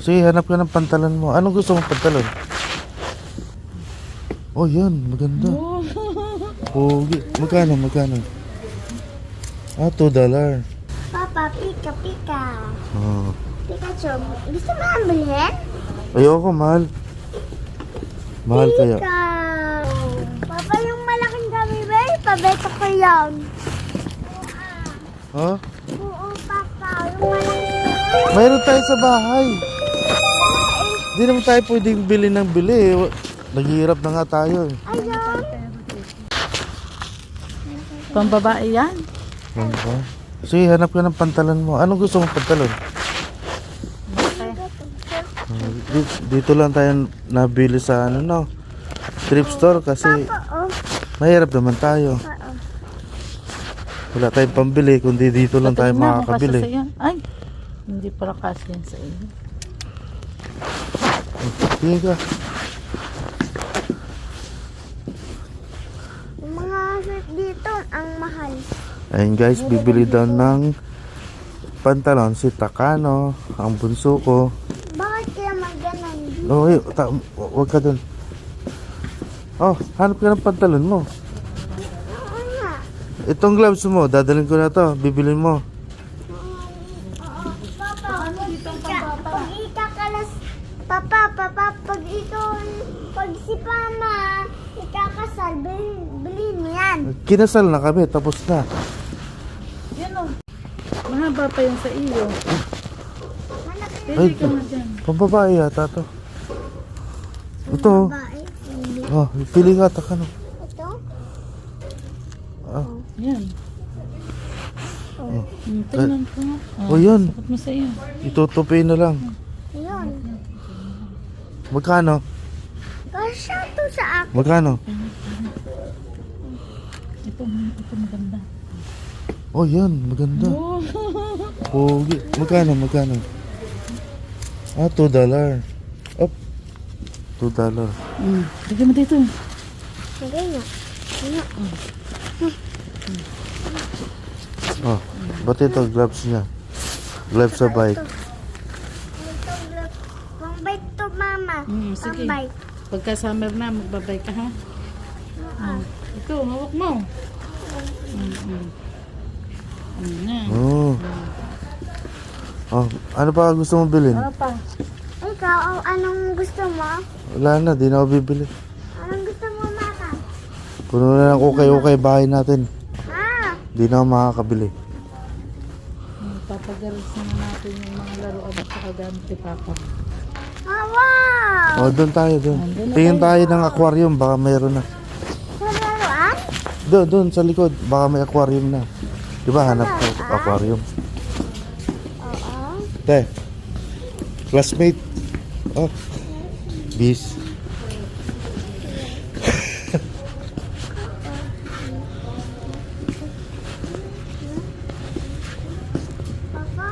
Sige, hanap ka ng pantalon mo. Anong gusto mong pantalon? Oh, yan. Maganda. Pogi. Magkano? Ah, $2. Papa, pika-pika. Oh. Pikachu, gusto mo ang bilhin? Ayoko, mahal. Mahal kaya. Pika! Papa, yung malaking gummy bear, pabeta ko yan. Ha? Oo, Papa, yung malaking Mayroon tayo sa bahay. Hindi naman tayo pwedeng bili ng bili. Naghihirap na nga tayo. Ayun. Pambabae yan. Ano ba? Sige, hanap ka ng pantalon mo. Anong gusto mong pantalon? Dito lang tayo nabili sa thrift store kasi Oo. mahirap naman tayo. Oo. Wala tayong pambili kundi dito lang tayo Tingnan mo, kasya makakabili. sa'yo. Ay, hindi pala kasya yan sa iyo. Sige ka. Yung mga shirt dito, ang mahal. Ayun guys, bibili daw ng pantalon si Takano, ang bunso ko. Bakit kaya maganon? Oh, wag ka dun. Oh, hanap ka ng pantalon mo. Oo nga. Itong gloves mo, dadalhin ko na to. Bibilin mo. Papa, pag ikakalas, Papa, pag si Mama ikakasal, bilhin mo yan. Kinasal na kami, tapos na. Yan o. Mahaba pa yan sa iyo. Ay, Pwede ka na dyan. pambabae yata to. Ito. Babae. Oh, pili ka, Takano. Ito? Ah, Yan. Tingnan ko nga. oh, yun. Sapat mo sa iyo. Itutupi na lang. Ayun. Magkano? Kasya to sa akin. Magkano? Ito maganda. Oh, yan. Maganda. Pogi. Magkano? Ah, $2. Up. $2. Bigyan mo dito. Sige nga. Oh, ba't ito gloves niya? Gloves sa bike. Pang bike to, Mama. Sige. Pang bike. Pagka summer na, magbabay ka ha. Ito, hawak mo. Ano na. Oh. Oh, ano pa gusto mong bilhin? Pa. Ikaw, anong gusto mo? Wala na, di na ako bibili. Anong gusto mo, Mama? Puno na ng ukay-ukay bahay natin. Ah! Di na ako makakabili. Papagalis na natin yung mga laruan at saka gamit ni Papa. Ah, wow! Oh, doon tayo, doon. Doon na Tingin tayo ng aquarium, baka mayroon na. Sa laruan? Doon sa likod, baka may aquarium na. Di ba, hanap ko aquarium. Oo. Te, classmate. Oh, bis. Papa?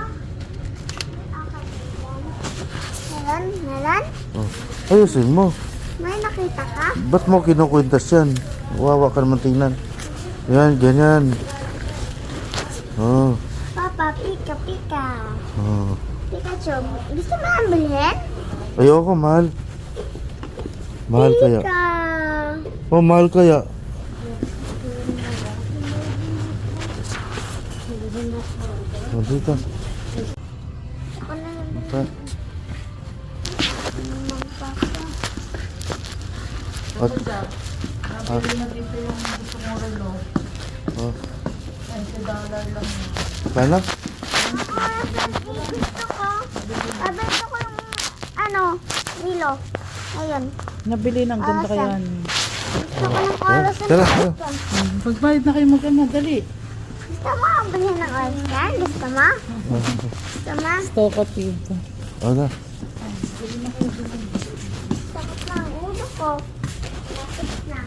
Meron? Oh. Ayusin mo. May nakita ka? Ba't mo kinukwintas yan? Wawa ka naman tingnan. Yan, ganyan. Oh, Papa, pika-pika. oh. Pikachu, gusto mo ang bilhin? Ayoko, mahal. Mahal kaya. Pika! Oh, mahal kaya. Oh, dito. Ako na lang Okay. magpapa. At, Nabili na dito yung gusto mong relo. oh. $20 lang yun. Kala? Gusto ko. Gusto ko yung, Milo. Ayun. Nabili ng ganda Asan? kaya. Gusto ko ng oras na Tara, ito. Pagbayad na kayo magana, dali. Gusto mo ang bilhin ng oras yan? Gusto mo? Gusto mo? Stock at dito. Oh, na. Sakit na ang ulo ko. Sakit na.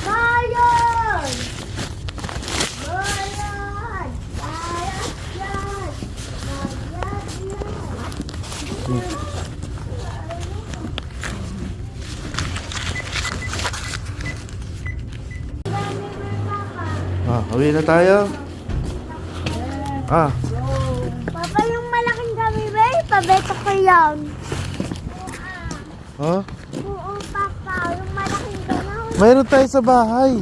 Bayan! Bayan! Bayan! Bayan! Bayan! Ah, uwi na tayo. Ah, Papa, yung malaking pabeto ko yan. Oh? Oo, Papa. Yung malaking gano'n. Mayroon tayo sa bahay.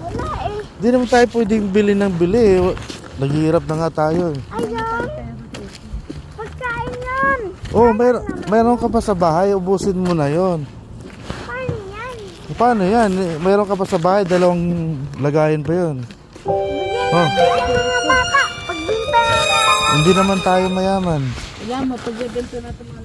Wala eh. Hindi naman tayo pwedeng bili ng bili. Naghihirap na nga tayo. Ayun. Pagkain yun. Oh, mayroon ka pa sa bahay. Ubusin mo na yon. Paano yan? Paano yan? Mayroon ka pa sa bahay. 2 lagayan pa yon. Bigyan Oh. natin yung mga bata. Pagbinta na lang. Hindi naman tayo mayaman. Alam mo, pag-ibento na ito mga